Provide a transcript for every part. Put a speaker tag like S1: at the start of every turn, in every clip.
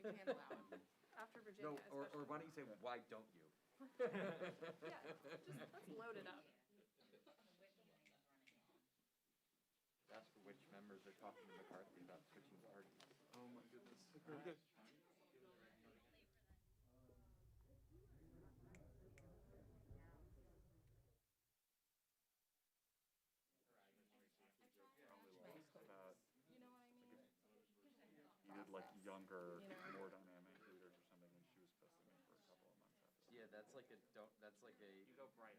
S1: we can't allow it. After Virginia,
S2: No, or
S1: especially.
S2: why don't you say, why don't you?
S1: Yeah, just let's load it up.
S2: That's for which members are talking to McCarthy about switching parties.
S3: Oh my goodness. Okay. Probably lost about,
S1: You know what I mean?
S3: you did like younger, more dynamic leaders or something, and she was pissing me for a couple of months after that.
S2: Yeah, that's like a,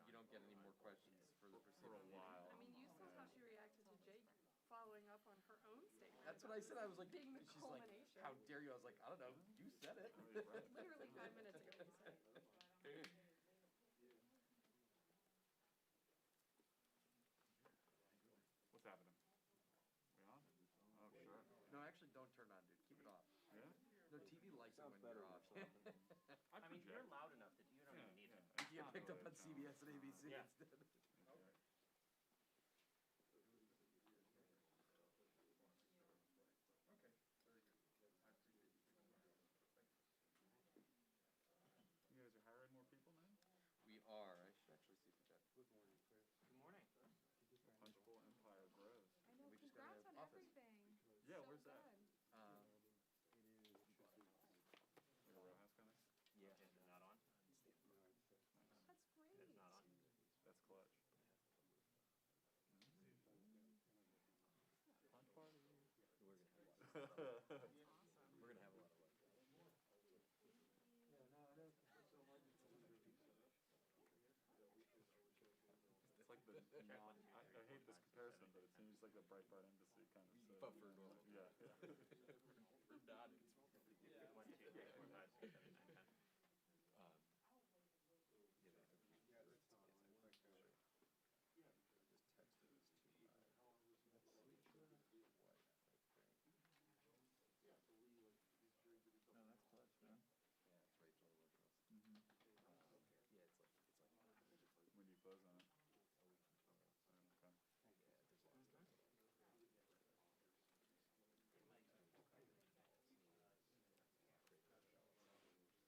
S2: you don't get any more questions for the
S3: For a
S2: foreseeable
S3: while.
S1: I mean, you saw how she reacted to Jake following up on her own statement.
S2: That's what I said. I was like,
S1: Being the
S2: she's like,
S1: culmination.
S2: how dare you? I was like, I don't know. You said it.
S1: Literally 5 minutes ago you said it.
S3: What's happening? We on? Oh, sure.
S2: No, actually, don't turn on, dude. Keep it off.
S3: Yeah?
S2: No, TV likes it when you're off.
S4: I mean, you're loud enough that you don't even need it.
S2: You get picked up on CBS and ABC
S4: Yeah.
S2: instead.
S3: You guys are hiring more people now?
S2: We are. I should actually see if we got.
S4: Good morning.
S3: Punchbowl Empire grows.
S1: I know,
S2: We just got
S1: congrats
S2: an
S1: on
S2: office.
S1: everything.
S3: Yeah,
S1: So
S3: where's that?
S1: good.
S3: Like a row house kind of?
S4: Yeah. Is it not on?
S1: That's great.
S4: It's not on.
S3: That's clutch. Punch party.
S2: We're gonna have a lot. We're gonna have a lot of luck.
S3: It's like the non, I hate this comparison, but it seems like the Breitbart embassy kind of. So,
S2: Buffer.
S3: Yeah.
S2: We're not.
S4: 1, 2, 3, 4, 5, 6, 7, 8, 10.
S2: Just texted this to my wife, I think.
S3: No, that's clutch, man.
S2: Yeah, it's Rachel Woodruff. Yeah, it's like
S3: When you close on it.
S2: a week from tomorrow.
S3: Okay.
S2: Yeah, there's lots of stuff.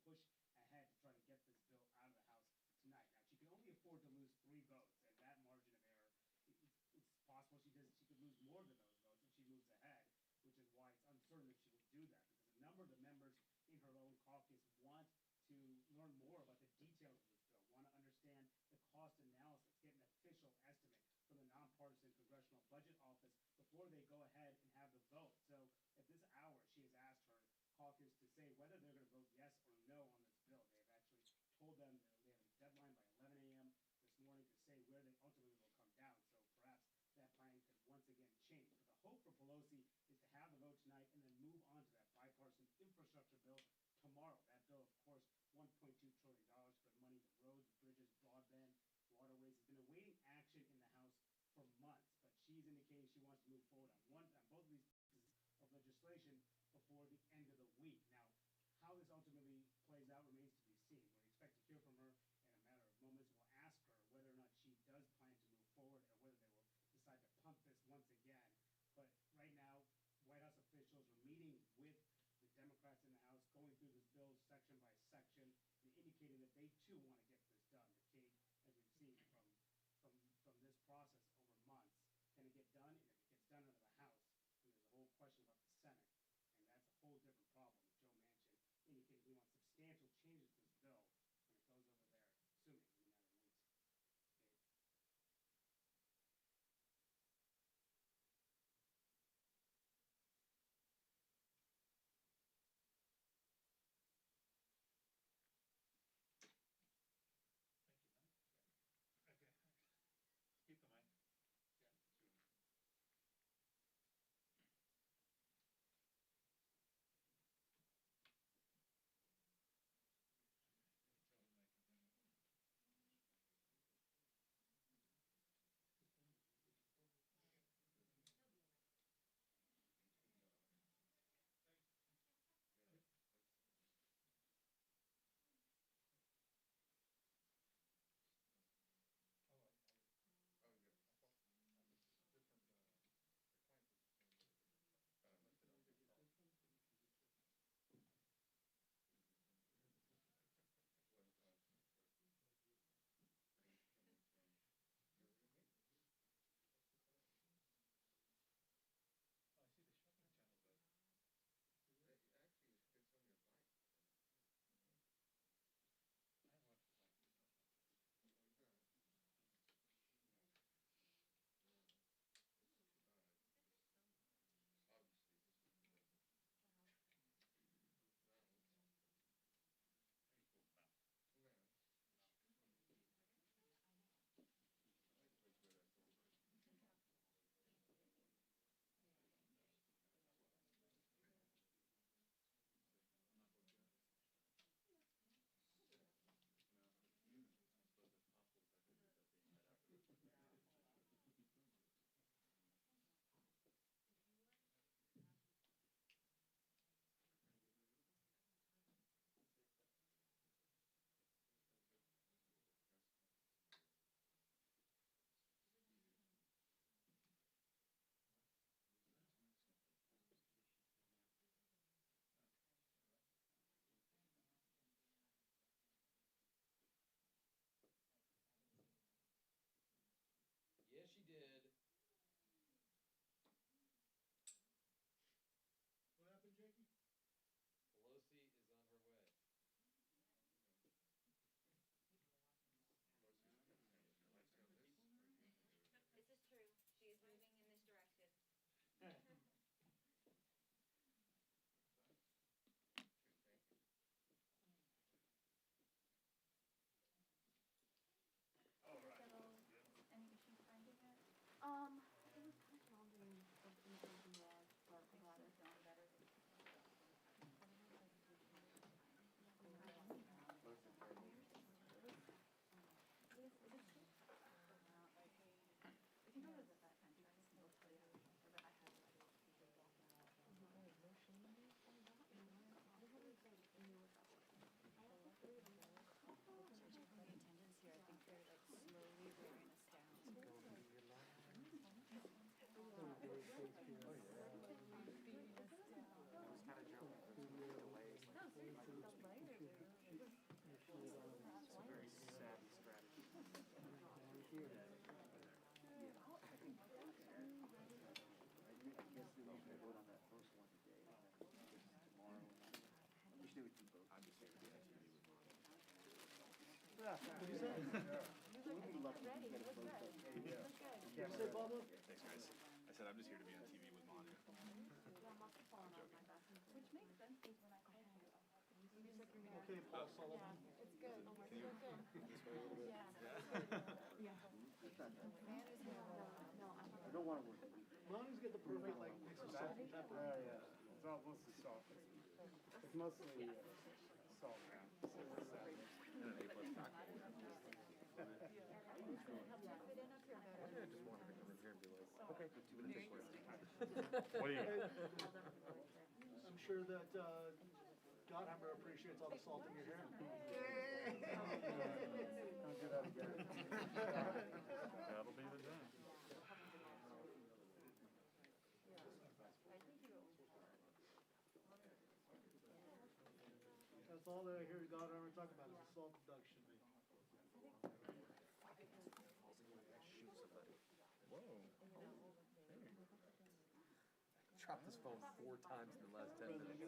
S5: push ahead to try to get this bill out of the House tonight. Now, she can only afford to lose 3 votes, and that margin of error, it's possible she could lose more than those votes if she moves ahead, which is why it's uncertain if she will do that, because a number of the members in her own caucus want to learn more about the details of this bill, want to understand the cost analysis, get an official estimate from the nonpartisan Congressional Budget Office before they go ahead and have the vote. So at this hour, she has asked her caucus to say whether they're going to vote yes or no on this bill. They have actually told them that they have a deadline by 11 a.m. this morning to say where they ultimately will come down. So perhaps that plan could once again change. But the hope for Pelosi is to have the vote tonight and then move on to that bipartisan infrastructure bill tomorrow. That bill, of course, $1.2 trillion to put money into roads, bridges, broadband, waterways. Has been awaiting action in the House for months, but she's indicating she wants to move forward on both of these pieces of legislation before the end of the week. Now, how this ultimately plays out remains to be seen. We expect to hear from her in a matter of moments. We'll ask her whether or not she does plan to move forward or whether they will decide to punt this once again. But right now, White House officials are meeting with the Democrats in the House, going through this bill section by section, and indicating that they too want to get this done. The key, as we've seen from this process over months, can it get done? And if it gets done out of the House, then there's a whole question about the Senate, and that's a whole different problem. Joe Manchin indicated we want substantial changes to this bill when it goes over there, assuming in a matter of weeks. Okay.
S3: Thank you, man. Okay. Keep the mic. Yeah. Oh, I see the Shopping Channel, but
S2: Actually, it's on your bike.
S3: I haven't watched the bike. There's no Shopping Channel.
S2: Oh, you got it. No, obviously, this is the record. No.
S3: How do you spell mouse?
S2: No. I like the way good I told her.
S3: I'm not Bulgarian.
S2: Sick.
S3: No, I suppose it's possible that could end up being right after this.
S6: Yes, she did.
S3: What happened, Jakey?
S6: Pelosi is on her way.
S2: Pelosi's campaign. Like on this, or do you do it?
S7: This is true. She is moving in this direction.
S2: Okay, thank you.
S3: All right.
S8: Any issue finding it?
S1: It was kind of challenging with the immigration laws, but I'm glad
S8: Actually
S1: it's
S8: feeling better.
S2: Pelosi's very
S8: We can go to that country. We'll tell you. But I had to judging from the attendance here, I think they're like slowly wearing us down.
S2: I was kind of joking. Delays.
S8: No, seriously, the lighter.
S9: What'd you say? Thanks, guys. I said I'm just here to be on TV with Manu.
S1: Yeah, I'm also falling off my bathroom.
S8: Which makes sense because when I called you,
S9: Okay, Paul Sullivan.
S8: it's good. Oh my
S9: Can you
S8: God, good.
S9: this way a little bit?
S8: Yeah. Man is
S1: I don't want to work.
S9: Manu's got the perfect like mix of salt and pepper.
S5: Yeah. It's all mostly salt. It's mostly salt now.
S2: And an A-plus tackle.
S8: fit in up here better.
S2: I just wanted to come in here and be like, okay, 2 minutes this way.
S3: What do you?
S9: I'm sure that Gottheimer appreciates all the salt in your hair.
S5: Don't do that again.
S3: That'll be the day.
S9: That's all that I hear Gottheimer talk about is the salt deduction.
S2: Shoot somebody. Whoa. Dropped his phone 4 times in the last 10 minutes.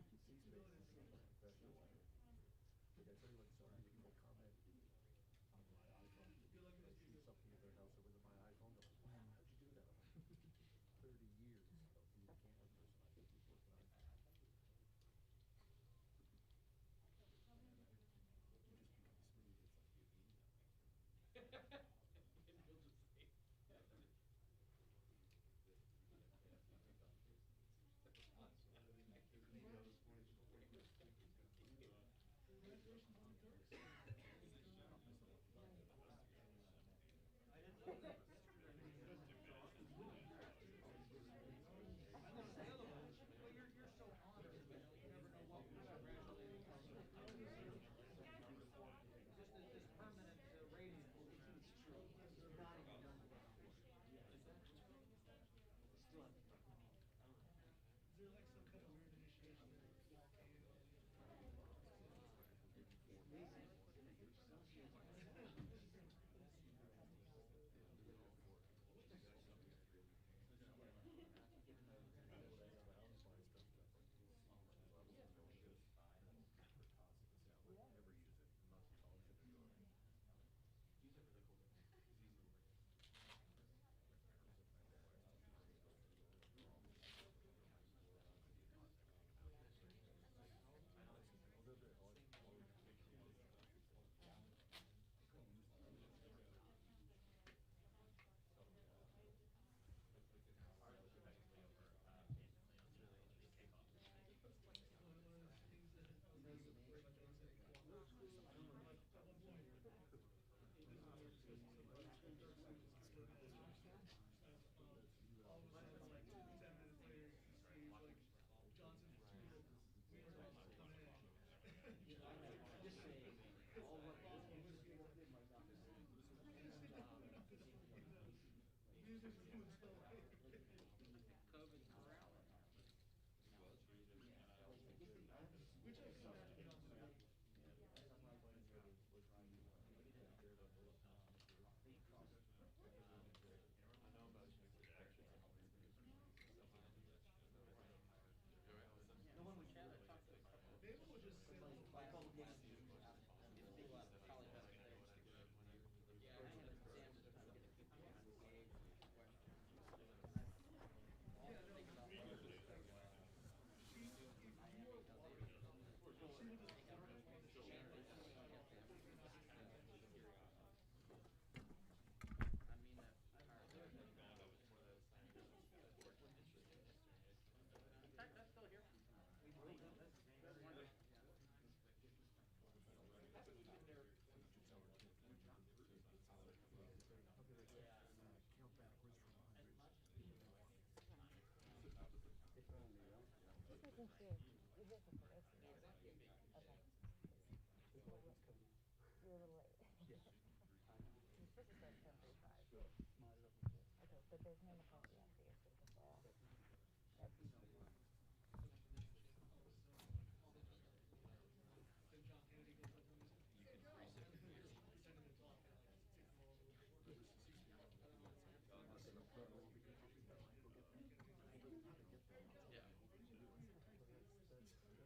S9: Like I tell you what, so many people comment on my iPhone. They see something in their house or with my iPhone, they're like, wow, how'd you do that? I'm like, 30 years of being a camera person, I can keep working on it. You just become smooth, it's like you need them.
S6: And you'll just say,
S9: Congratulations on the Turks. Is there like some kind of weird initiation that like walk in and one of those things that I was thinking before, like I said, walk up to school, like at one point, this is weird, so the Turks are just converted to Turks. All of a sudden, like 10 minutes later, you see like Johnson's tulip wheelhouse come in. Boston whiskey. Music's doing so late. Which I can imagine Johnson would. Maybe we'll just sit on the flat. Yeah, no, see, if you are water, see what this water on the ship. Count backwards from 100.
S8: This I think you're here for Pelosi, right? Okay. You're a little late.
S9: Yes.
S8: You're supposed to start at 10:35. Okay, but there's no McCarthy after you, so it's Yep.
S5: Then John Kennedy goes up to him and says, "Hey, Joe."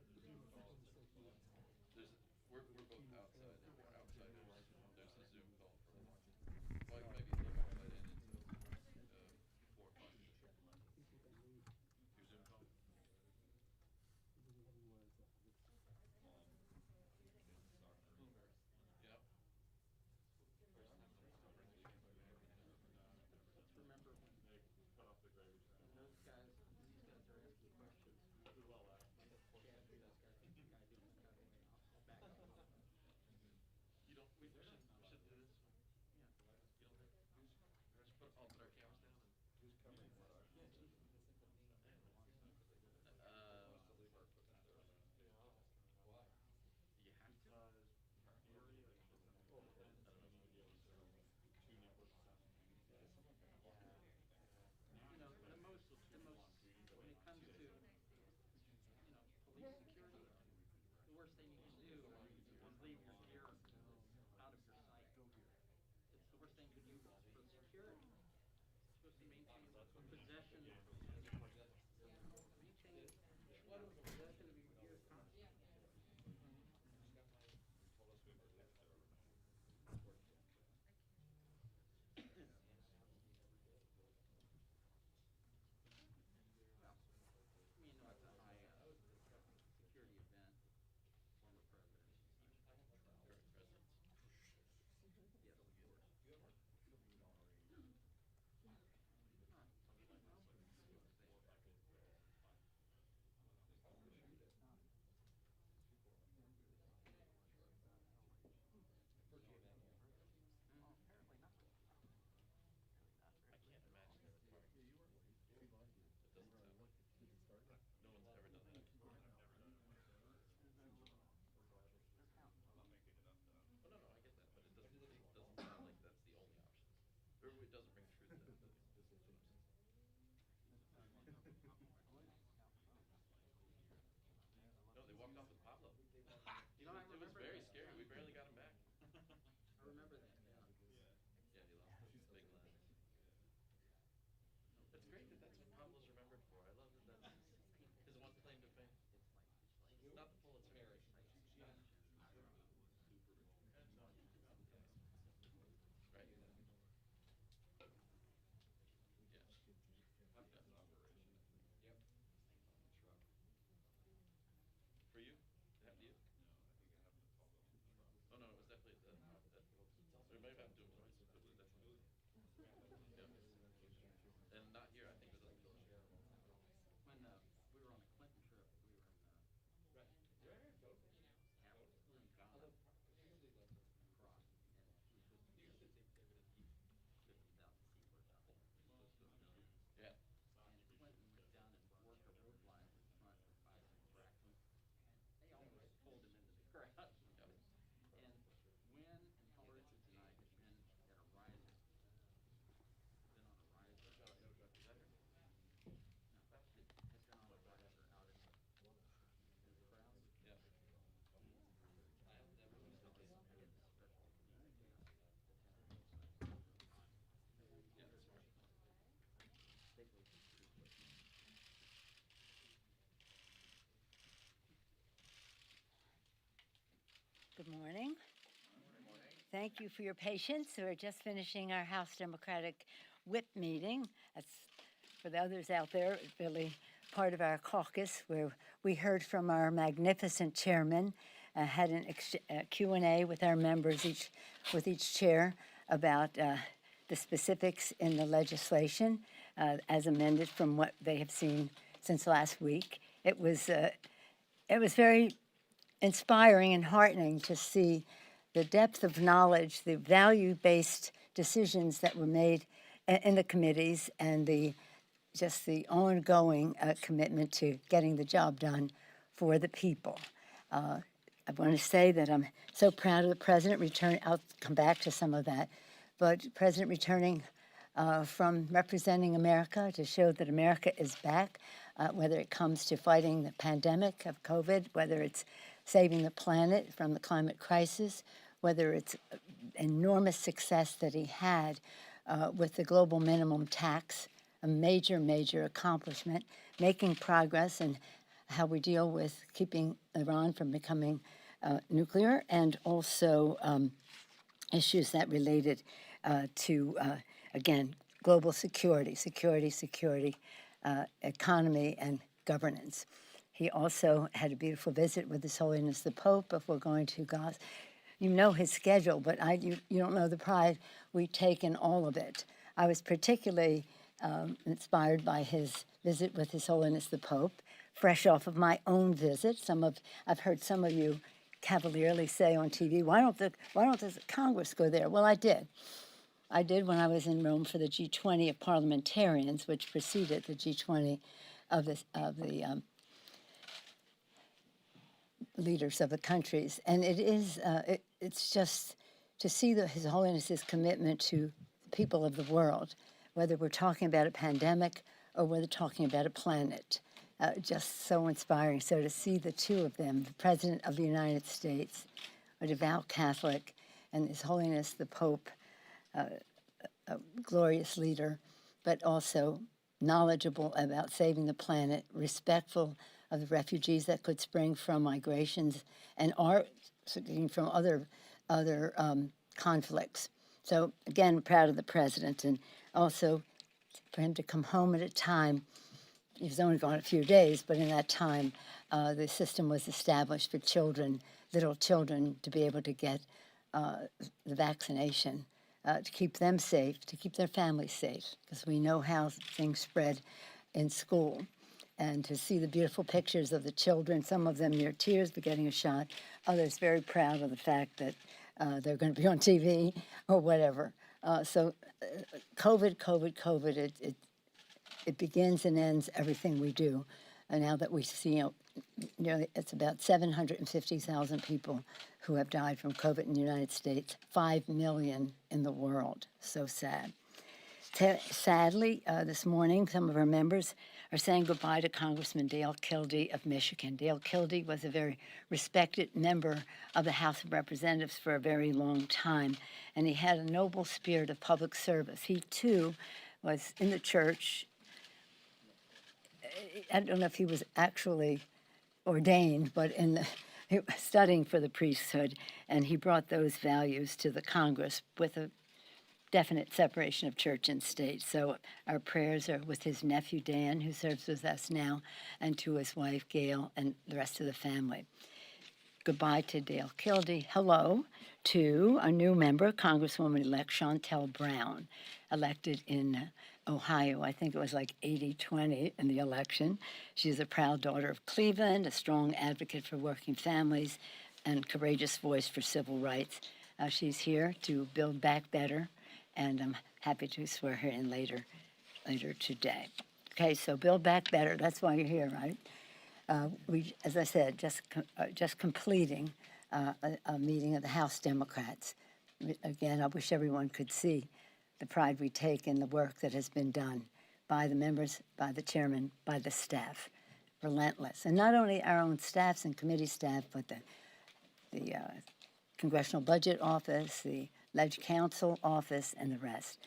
S5: Pretending to talk and like take them all over.
S2: We're both outside and we're outside.
S6: Not the Pulitzer Harris. Right. Yep. For you? It happened to you? Oh, no, it was definitely it may have happened to him twice, but it was definitely. Yeah. And not here, I think it was other places.
S10: When we were on the Clinton trip, we were in
S6: Right. Did I ever go?
S10: Africa, we were in Ghana,
S6: Although presumably less than
S10: across, and we visited
S6: he used to take care of it.
S10: 50,000 seaboard down there.
S6: Yeah.
S10: And Clinton went down and worked a rope line in front for 5 or 6 raccoons, and they almost pulled him into the crowd.
S6: Yep.
S10: And when, and how old is it tonight, has been at a riser, been on a riser.
S6: No, no, is that here?
S10: No, has been on a riser out in the crowd.
S6: Yeah. I have never been to this.
S10: It's special.
S6: Yeah, that's right.
S11: Good morning. Thank you for your patience. We're just finishing our House Democratic Whip meeting. That's, for the others out there, really part of our caucus where we heard from our magnificent chairman, had a Q&A with our members, with each chair, about the specifics in the legislation as amended from what they have seen since last week. It was very inspiring and heartening to see the depth of knowledge, the value-based decisions that were made in the committees, and just the ongoing commitment to getting the job done for the people. I want to say that I'm so proud of the president returning. I'll come back to some of that, but president returning from representing America to show that America is back, whether it comes to fighting the pandemic of COVID, whether it's saving the planet from the climate crisis, whether it's enormous success that he had with the global minimum tax, a major, major accomplishment, making progress in how we deal with keeping Iran from becoming nuclear, and also issues that related to, again, global security, economy, and governance. He also had a beautiful visit with His Holiness the Pope before going to Gaza. You know his schedule, but you don't know the pride we take in all of it. I was particularly inspired by his visit with His Holiness the Pope, fresh off of my own visit. I've heard some of you cavalierly say on TV, why don't the Congress go there? Well, I did. I did when I was in Rome for the G20 of parliamentarians, which preceded the G20 of the leaders of the countries. And it's just to see His Holiness's commitment to the people of the world, whether we're talking about a pandemic or whether talking about a planet. Just so inspiring. So to see the two of them, the President of the United States, a devout Catholic, and His Holiness the Pope, a glorious leader, but also knowledgeable about saving the planet, respectful of the refugees that could spring from migrations and are from other conflicts. So again, proud of the president, and also for him to come home at a time. He was only gone a few days, but in that time, the system was established for children, little children, to be able to get the vaccination, to keep them safe, to keep their families safe, because we know how things spread in school. And to see the beautiful pictures of the children, some of them near tears but getting a shot, others very proud of the fact that they're going to be on TV or whatever. So COVID, it begins and ends everything we do. And now that we see, nearly, it's about 750,000 people who have died from COVID in the United States, 5 million in the world. So sad. Sadly, this morning, some of our members are saying goodbye to Congressman Dale Kildee of Michigan. Dale Kildee was a very respected member of the House of Representatives for a very long time, and he had a noble spirit of public service. He, too, was in the church. I don't know if he was actually ordained, but he was studying for the priesthood, and he brought those values to the Congress with a definite separation of church and state. So our prayers are with his nephew Dan, who serves with us now, and to his wife Gail and the rest of the family. Goodbye to Dale Kildee. Hello to a new member, Congresswoman-elect Shontel Brown, elected in Ohio. I think it was like 80-20 in the election. She's a proud daughter of Cleveland, a strong advocate for working families, and courageous voice for civil rights. She's here to build back better, and I'm happy to swear her in later today. Okay, so build back better. That's why you're here, right? We, as I said, just completing a meeting of the House Democrats. Again, I wish everyone could see the pride we take in the work that has been done by the members, by the chairman, by the staff. Relentless. And not only our own staffs and committee staff, but the Congressional Budget Office, the Ledge Council Office, and the rest.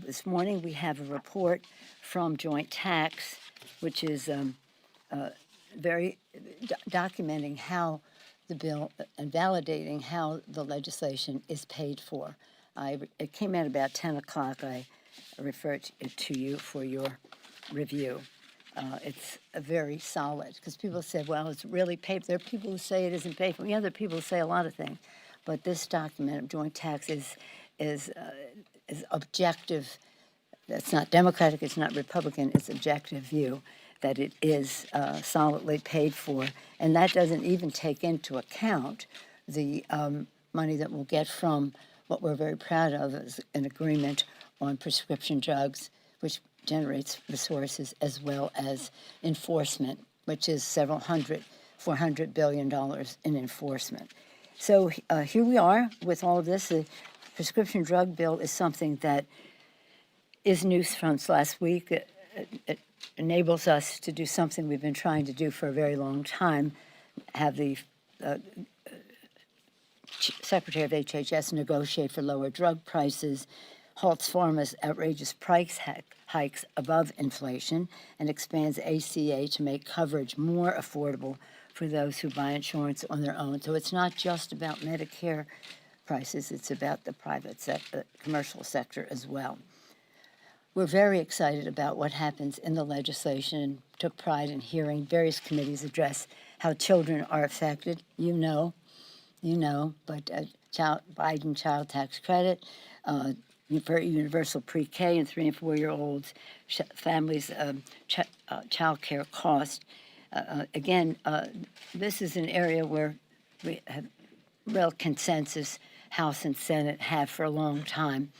S11: This morning we have a report from Joint Tax, which is very documenting how the bill and validating how the legislation is paid for. It came out about 10 o'clock. I referred it to you for your review. It's a very solid, because people said, well, it's really paid. There are people who say it isn't paid for. Yeah, there are people who say a lot of things. But this document of joint tax is objective. It's not Democratic, it's not Republican, it's objective view that it is solidly paid for. And that doesn't even take into account the money that we'll get from what we're very proud of is an agreement on prescription drugs, which generates resources, as well as enforcement, which is $400 billion in enforcement. So here we are with all of this. The prescription drug bill is something that is news from last week. It enables us to do something we've been trying to do for a very long time, have the Secretary of HHS negotiate for lower drug prices, halts pharma's outrageous price hikes above inflation, and expands ACA to make coverage more affordable for those who buy insurance on their own. So it's not just about Medicare prices, it's about the private sector, commercial sector as well. We're very excited about what happens in the legislation, took pride in hearing various committees address how children are affected. You know, but Biden child tax credit, for universal pre-K and 3- and 4-year-olds, families' child care cost. Again, this is an area where we have real consensus, House and Senate have for a long time.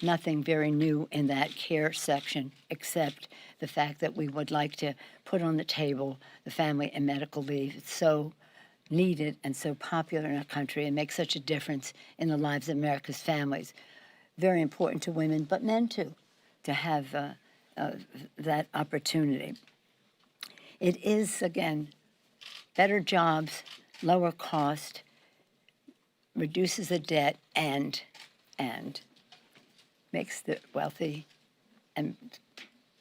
S11: Nothing very new in that care section, except the fact that we would like to put on the table the family and medical leave. It's so needed and so popular in our country and makes such a difference in the lives of America's families. Very important to women, but men too, to have that opportunity. It is, again, better jobs, lower cost, reduces the debt, and makes the wealthy and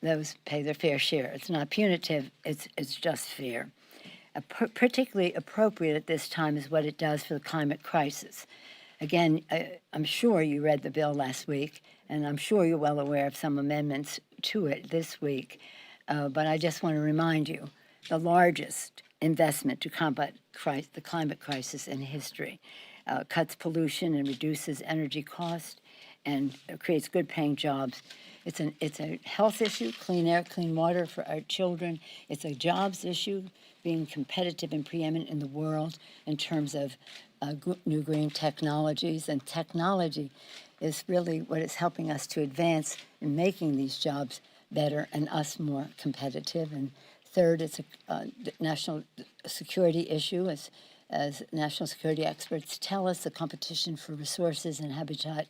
S11: those pay their fair share. It's not punitive, it's just fair. Particularly appropriate at this time is what it does for the climate crisis. Again, I'm sure you read the bill last week, and I'm sure you're well aware of some amendments to it this week. But I just want to remind you, the largest investment to combat the climate crisis in history, cuts pollution and reduces energy cost, and creates good-paying jobs. It's a health issue, clean air, clean water for our children. It's a jobs issue, being competitive and preeminent in the world in terms of new green technologies. And technology is really what is helping us to advance in making these jobs better and us more competitive. And third, it's a national security issue. As national security experts tell us, the competition for resources and habitat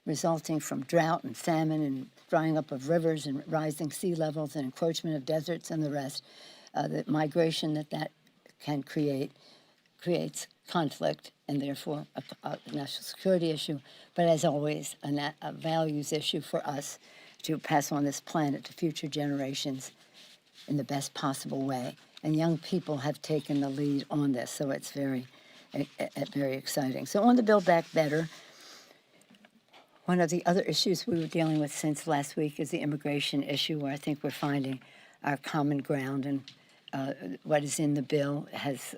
S11: resulting from drought and famine and drying up of rivers and rising sea levels and encroachment of deserts and the rest, the migration that can creates conflict and therefore a national security issue, but as always, a values issue for us to pass on this planet to future generations in the best possible way. and young people have taken the lead on this, so it's very exciting. So on the Build Back Better, one of the other issues we were dealing with since last week is the immigration issue, where I think we're finding our common ground, and what is in the bill has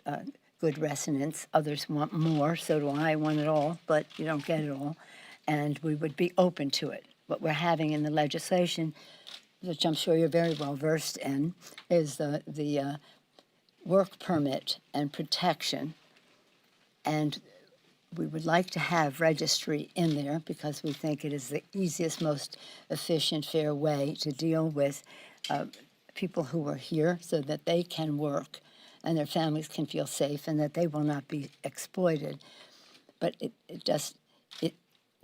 S11: good resonance. Others want more, so do I, want it all, but you don't get it all, and we would be open to it. What we're having in the legislation, which I'm sure you're very well versed in, is the work permit and protection, and we would like to have registry in there because we think it is the easiest, most efficient, fair way to deal with people who are here so that they can work and their families can feel safe and that they will not be exploited. But it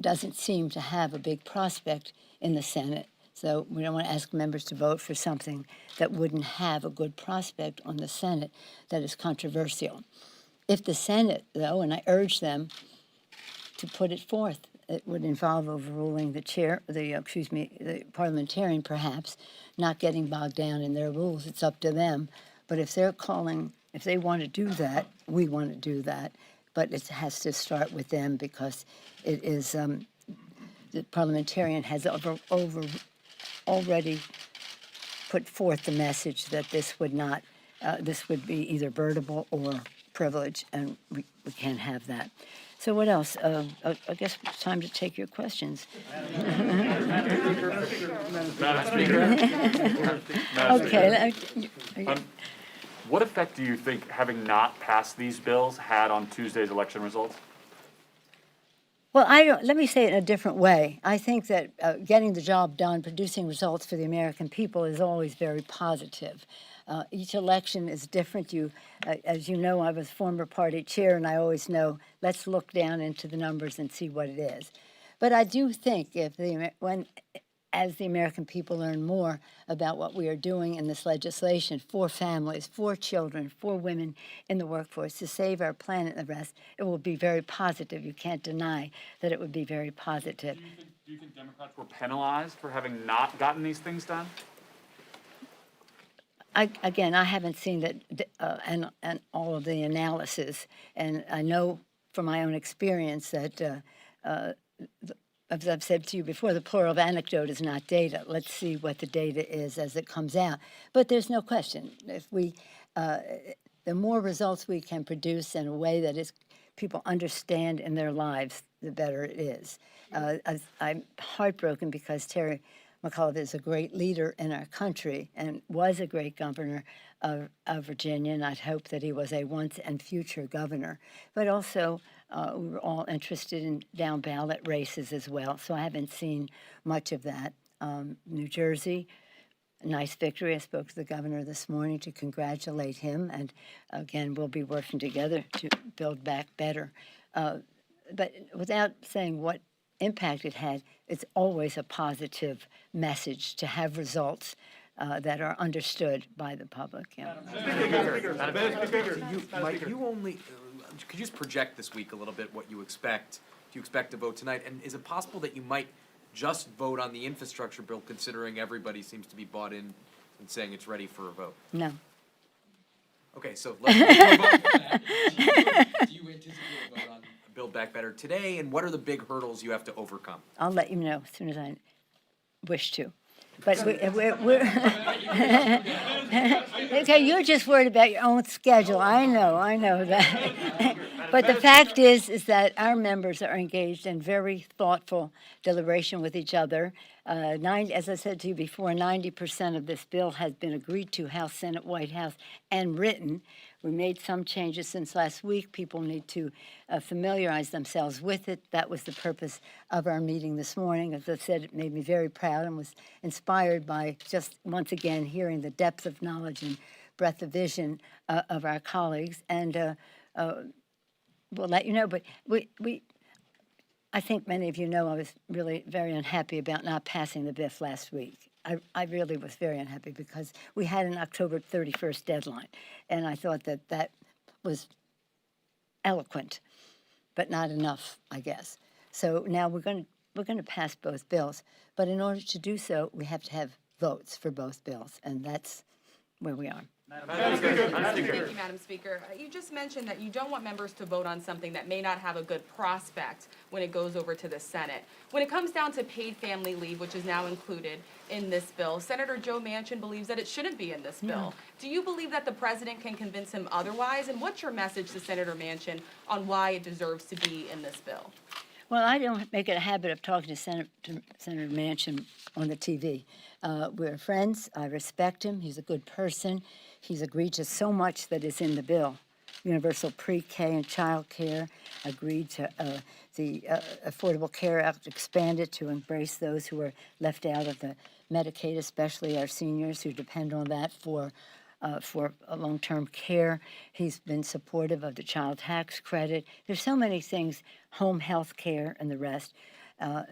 S11: doesn't seem to have a big prospect in the Senate. So we don't want to ask members to vote for something that wouldn't have a good prospect on the Senate that is controversial. If the Senate, though, and I urge them to put it forth, it would involve overruling the parliamentarian perhaps, not getting bogged down in their rules. It's up to them. But if they want to do that, we want to do that. But it has to start with them because it is, the parliamentarian has already put forth the message that this would be either burdable or privilege, and we can't have that. So what else? I guess it's time to take your questions. Okay.
S3: What effect do you think having not passed these bills had on Tuesday's election results?
S11: Well, let me say it in a different way. I think that getting the job done, producing results for the American people is always very positive. Each election is different. As you know, I was former party chair, and I always know, let's look down into the numbers and see what it is. But I do think as the American people learn more about what we are doing in this legislation for families, for children, for women in the workforce, to save our planet and the rest, it will be very positive. You can't deny that it would be very positive.
S3: Do you think Democrats were penalized for having not gotten these things done?
S11: Again, I haven't seen that and all of the analysis, and I know from my own experience that, as I've said to you before, the plural of anecdote is not data. Let's see what the data is as it comes out. But there's no question, if the more results we can produce in a way that people understand in their lives, the better it is. I'm heartbroken because Terry McAuliffe is a great leader in our country and was a great governor of Virginia, and I'd hope that he was a once and future governor. But also, we were all interested in down ballot races as well, so I haven't seen much of that. New Jersey, a nice victory. I spoke to the governor this morning to congratulate him, and again, we'll be working together to build back better. But without saying what impact it had, it's always a positive message to have results that are understood by the public. Yeah.
S12: Could you just project this week a little bit what you expect? Do you expect to vote tonight? And is it possible that you might just vote on the infrastructure bill, considering everybody seems to be bought in and saying it's ready for a vote?
S11: No.
S12: Okay, so let's move on. Do you anticipate a vote on Build Back Better today, and what are the big hurdles you have to overcome?
S11: I'll let you know as soon as I wish to. But we're okay, you're just worried about your own schedule. I know that. But the fact is that our members are engaged in very thoughtful deliberation with each other. As I said to you before, 90% of this bill has been agreed to, House, Senate, White House, and written. We made some changes since last week. People need to familiarize themselves with it. That was the purpose of our meeting this morning. As I said, it made me very proud and was inspired by just once again hearing the depth of knowledge and breadth of vision of our colleagues. And we'll let you know. But I think many of you know I was really very unhappy about not passing the BIF last week. I really was very unhappy because we had an October 31st deadline, and I thought that was eloquent, but not enough, I guess. So now we're going to pass both bills, but in order to do so, we have to have votes for both bills, and that's where we are.
S3: Madam Speaker.
S13: Thank you, Madam Speaker. You just mentioned that you don't want members to vote on something that may not have a good prospect when it goes over to the Senate. When it comes down to paid family leave, which is now included in this bill, Senator Joe Manchin believes that it shouldn't be in this bill. Do you believe that the president can convince him otherwise? And what's your message to Senator Manchin on why it deserves to be in this bill?
S11: Well, I don't make it a habit of talking to Senator Manchin on the TV. We're friends. I respect him. He's a good person. He's agreed to so much that is in the bill. Universal pre-K and child care, agreed to the Affordable Care Act, expanded to embrace those who are left out of the Medicaid, especially our seniors who depend on that for long-term care. He's been supportive of the child tax credit. There's so many things, home health care and the rest.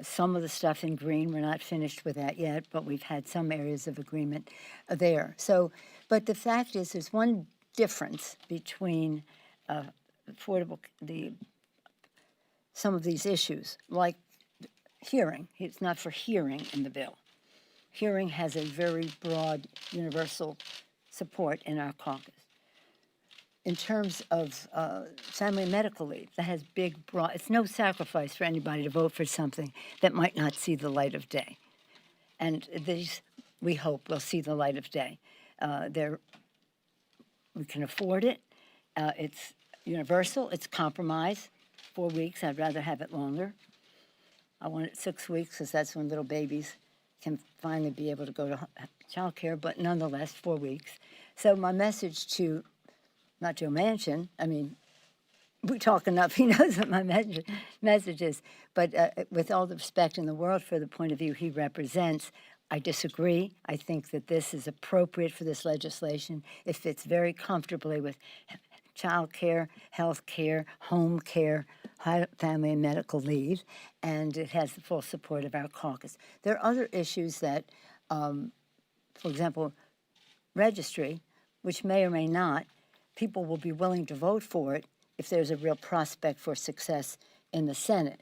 S11: Some of the stuff in green, we're not finished with that yet, but we've had some areas of agreement there. So, but the fact is, there's one difference between some of these issues, like hearing. It's not for hearing in the bill. Hearing has a very broad universal support in our caucus. In terms of family medical leave, that has big, broad, it's no sacrifice for anybody to vote for something that might not see the light of day. And these, we hope, will see the light of day. We can afford it. It's universal. It's compromise. 4 weeks. I'd rather have it longer. I want it 6 weeks because that's when little babies can finally be able to go to child care, but nonetheless, 4 weeks. So my message to, not Joe Manchin, I mean, we talk enough, he knows what my message is, but with all the respect in the world for the point of view he represents, I disagree. I think that this is appropriate for this legislation. It fits very comfortably with child care, health care, home care, family and medical leave, and it has the full support of our caucus. There are other issues that, for example, registry, which may or may not, people will be willing to vote for it if there's a real prospect for success in the Senate,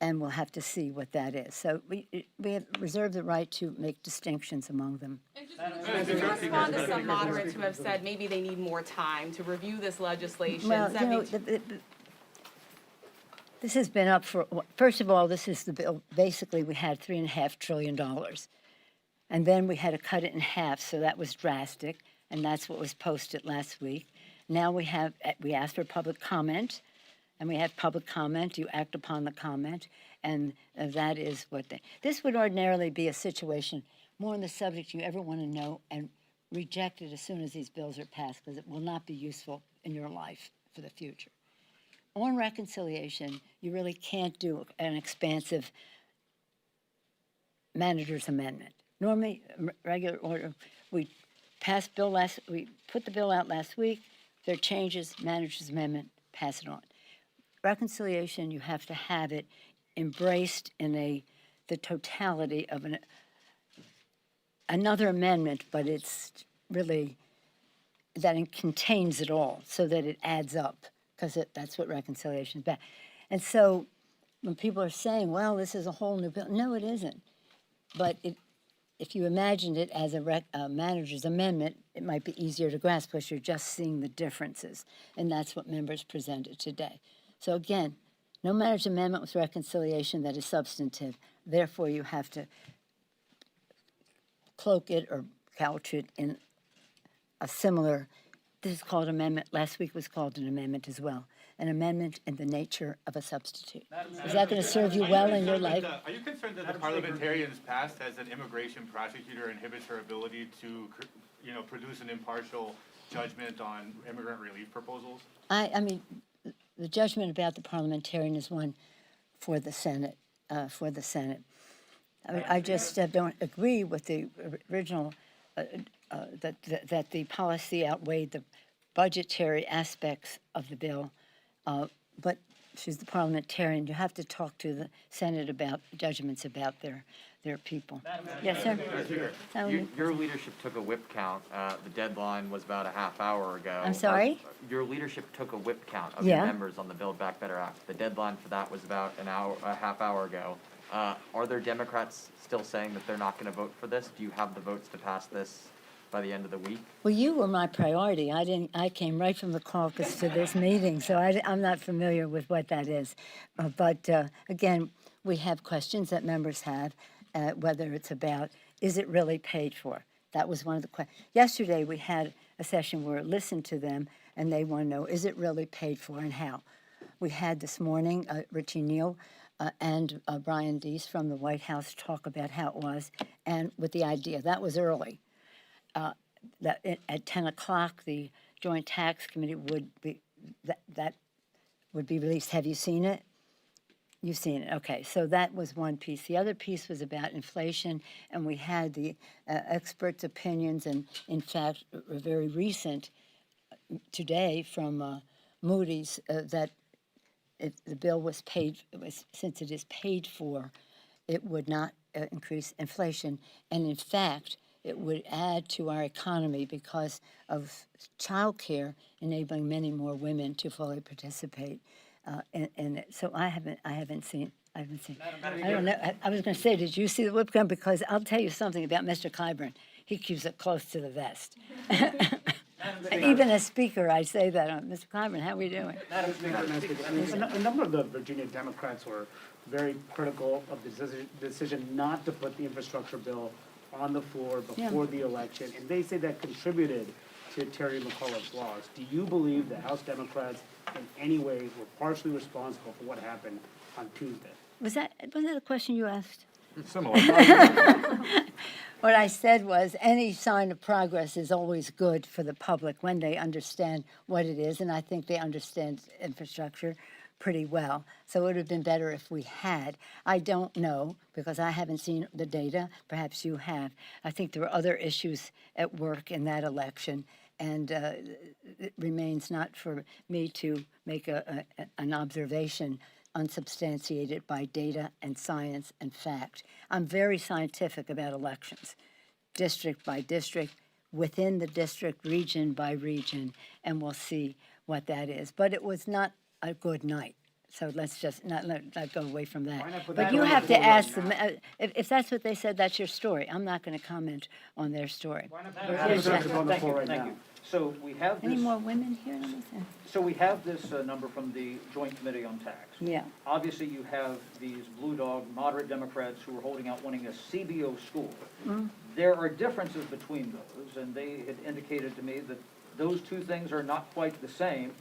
S11: and we'll have to see what that is. So we have reserved the right to make distinctions among them.
S13: And just to respond to some moderates who have said maybe they need more time to review this legislation.
S11: Well, you know, this has been up for, first of all, this is the bill, basically we had $3.5 trillion. And then we had to cut it in half, so that was drastic, and that's what was posted last week. Now we asked for public comment, and we have public comment. You act upon the comment, and that is what this would ordinarily be a situation more on the subject you ever want to know and reject it as soon as these bills are passed, because it will not be useful in your life for the future. On reconciliation, you really can't do an expansive manager's amendment. Normally, regular order, we put the bill out last week. There are changes, manager's amendment, pass it on. Reconciliation, you have to have it embraced in the totality of another amendment, but it's really that it contains it all so that it adds up, because that's what reconciliation is about. And so when people are saying, well, this is a whole new bill, no, it isn't. But if you imagined it as a manager's amendment, it might be easier to grasp because you're just seeing the differences, and that's what members presented today. So again, no manager's amendment with reconciliation that is substantive. Therefore, you have to cloak it or couch it in a similar, this is called amendment, last week was called an amendment as well, an amendment in the nature of a substitute. Is that going to serve you well in your life?
S3: Are you concerned that the parliamentarians past as an immigration prosecutor inhibits her ability to, produce an impartial judgment on immigrant relief proposals?
S11: I mean, the judgment about the parliamentarian is one for the Senate, I just don't agree with the original, that the policy outweighed the budgetary aspects of the bill, but she's the parliamentarian. You have to talk to the Senate about judgments about their people. Yes, sir.
S2: Your leadership took a whip count. The deadline was about a half hour ago.
S11: I'm sorry?
S2: Your leadership took a whip count of your members on the Build Back Better Act. The deadline for that was about a half hour ago. Are there Democrats still saying that they're not going to vote for this? Do you have the votes to pass this by the end of the week?
S11: Well, you were my priority. I came right from the caucus to this meeting, so I'm not familiar with what that is. But again, we have questions that members have, whether it's about, is it really paid for? That was one of the questions. Yesterday, we had a session where I listened to them, and they want to know, is it really paid for and how? We had this morning, Richie Neal and Brian Deese from the White House talk about how it was, and with the idea, that was early. At 10 o'clock, the Joint Tax Committee would be, that would be released. Have you seen it? You've seen it, okay. So that was one piece. The other piece was about inflation, and we had the experts' opinions, and in fact, a very recent today from Moody's that if the bill was paid, since it is paid for, it would not increase inflation, and in fact, it would add to our economy because of childcare, enabling many more women to fully participate in it. So I haven't seen. I don't know. I was going to say, did you see the whip gun? Because I'll tell you something about Mr. Clyburn. He keeps it close to the vest. Even as Speaker, I say that. Mr. Clyburn, how are we doing?
S5: A number of the Virginia Democrats were very critical of the decision not to put the infrastructure bill on the floor before the election, and they say that contributed to Terry McAuliffe's loss. Do you believe the House Democrats in any way were partially responsible for what happened on Tuesday?
S11: Wasn't that a question you asked?
S3: Similar.
S11: What I said was any sign of progress is always good for the public when they understand what it is, and I think they understand infrastructure pretty well. So it would have been better if we had. I don't know because I haven't seen the data. Perhaps you have. I think there were other issues at work in that election, and it remains not for me to make an observation unsubstantiated by data and science and fact. I'm very scientific about elections, district by district, within the district, region by region, and we'll see what that is. But it was not a good night. So let's just not go away from that. But you have to ask them. If that's what they said, that's your story. I'm not going to comment on their story.
S14: Thank you. So we have this.
S11: Any more women here? Let me see.
S14: So we have this number from the Joint Committee on Tax.
S11: Yeah.
S14: Obviously, you have these blue dog moderate Democrats who are holding out wanting a CBO school.
S11: Mm-hmm.
S14: There are differences between those, and they had indicated to me that those two things are not quite the same.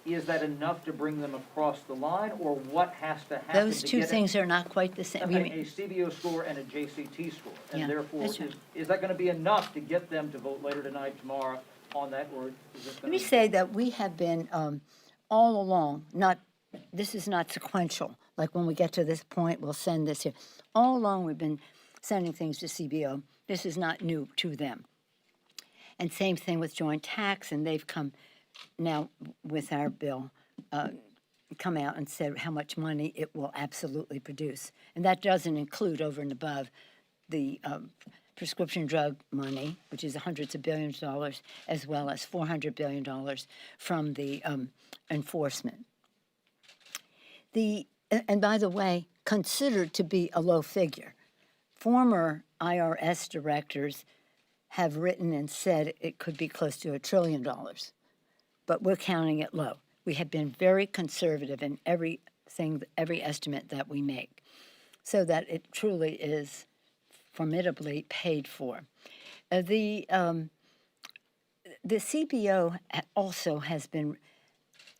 S14: Is that enough to bring them across the line, or what has to happen?
S11: Those two things are not quite the same.
S14: A CBO score and a JCT score, and
S11: Yeah,
S14: therefore,
S11: that's right.
S14: is that going to be enough to get them to vote later tonight, tomorrow on that, or is this
S11: Let
S14: going
S11: me
S14: to?
S11: say that we have been all along, this is not sequential, like when we get to this point, we'll send this here. All along, we've been sending things to CBO. This is not new to them. And same thing with joint tax, and they've come now with our bill, come out and said how much money it will absolutely produce. And that doesn't include over and above the prescription drug money, which is hundreds of billions of dollars, as well as $400 billion from the enforcement. And by the way, considered to be a low figure. Former IRS directors have written and said it could be close to $1 trillion, but we're counting it low. We have been very conservative in everything, every estimate that we make, so that it truly is formidably paid for. The CBO also has been,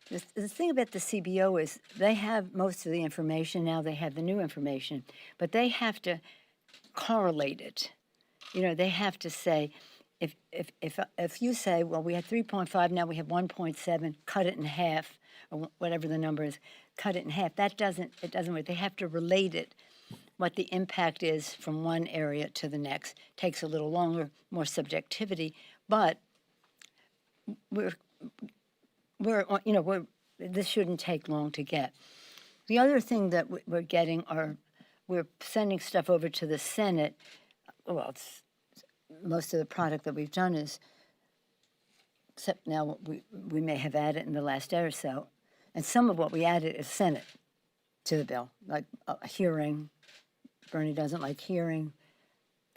S11: the thing about the CBO is they have most of the information, now they have the new information, but they have to correlate it. You know, they have to say, if you say, well, we had 3.5, now we have 1.7, cut it in half, or whatever the number is, cut it in half, it doesn't work. They have to relate it, what the impact is from one area to the next. Takes a little longer, more subjectivity, but this shouldn't take long to get. The other thing that we're getting we're sending stuff over to the Senate. Well, most of the product that we've done is, except now we may have added in the last day or so, and some of what we added is Senate to the bill, like a hearing. Bernie doesn't like hearing,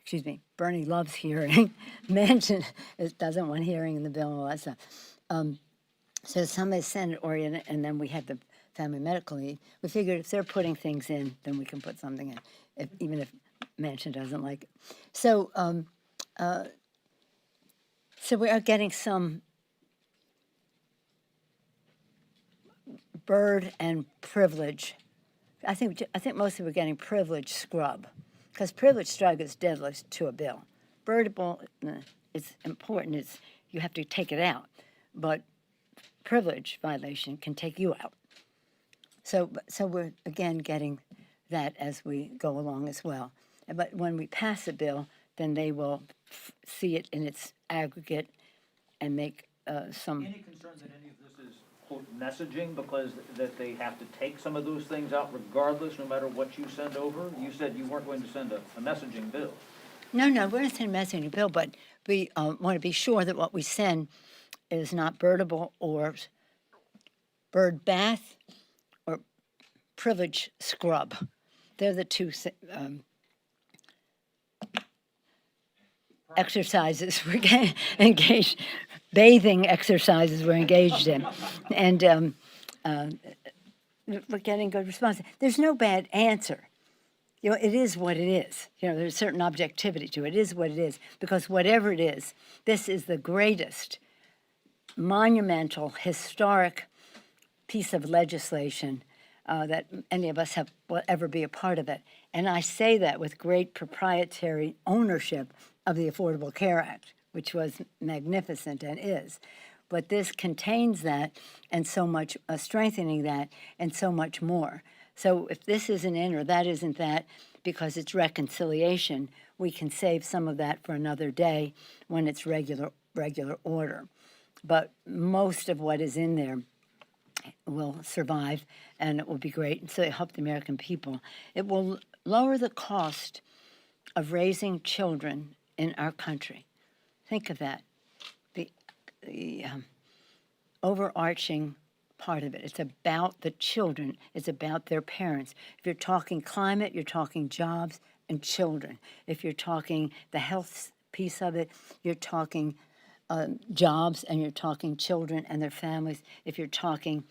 S11: excuse me, Bernie loves hearing, mentioned, it doesn't want hearing in the bill and all that stuff. So some is Senate oriented, and then we have the family medical leave. We figured if they're putting things in, then we can put something in, even if Manchin doesn't like it. So, so we are getting some bird and privilege. I think mostly we're getting privilege scrub, because privilege scrub is deadly to a bill. Birdable, it's important. It's you have to take it out, but privilege violation can take you out. So we're again getting that as we go along as well. But when we pass a bill, then they will see it in its aggregate and make some.
S14: Any concern that any of this is, quote, messaging, because that they have to take some of those things out regardless, no matter what you send over? You said you weren't going to send a messaging bill.
S11: No, we're not sending a messaging bill, but we want to be sure that what we send is not birdable or bird bath or privilege scrub. They're the two exercises we're getting engaged, bathing exercises we're engaged in. And we're getting good responses. There's no bad answer. You know, it is what it is. You know, there's a certain objectivity to it. It is what it is. Because whatever it is, this is the greatest monumental, historic piece of legislation that any of us will ever be a part of it. And I say that with great proprietary ownership of the Affordable Care Act, which was magnificent and is. But this contains that and so much, strengthening that and so much more. So if this isn't in or that isn't that, because it's reconciliation, we can save some of that for another day when it's regular order. But most of what is in there will survive, and it will be great. And so it help the American people. It will lower the cost of raising children in our country. Think of that. The overarching part of it. It's about the children. It's about their parents. If you're talking climate, you're talking jobs and children. If you're talking the health piece of it, you're talking jobs and you're talking children and their families. If you're talking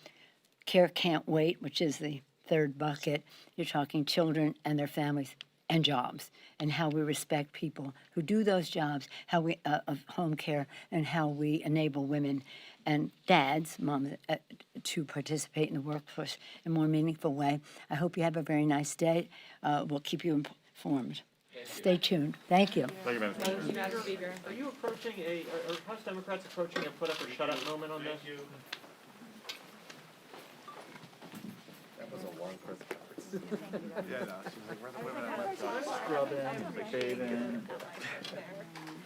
S11: care can't wait, which is the third bucket, you're talking children and their families and jobs, and how we respect people who do those jobs, how we of home care, and how we enable women and dads, moms, to participate in the workforce in a more meaningful way. I hope you have a very nice day. We'll keep you informed. Stay tuned. Thank you.
S3: Thank you, Madam Speaker.
S13: Thank you, Madam Speaker.
S4: Are you approaching are House Democrats approaching a put up or shut up moment on this?
S2: That was a long press conference.
S3: Yeah, no, she's like, where are the women at left?
S14: Scrubbing, bathing.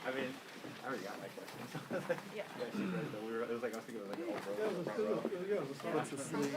S3: I mean, I already got my questions. Yeah, she's right, though. It was like, I was thinking it was like, oh, bro.
S9: Yeah, let's see.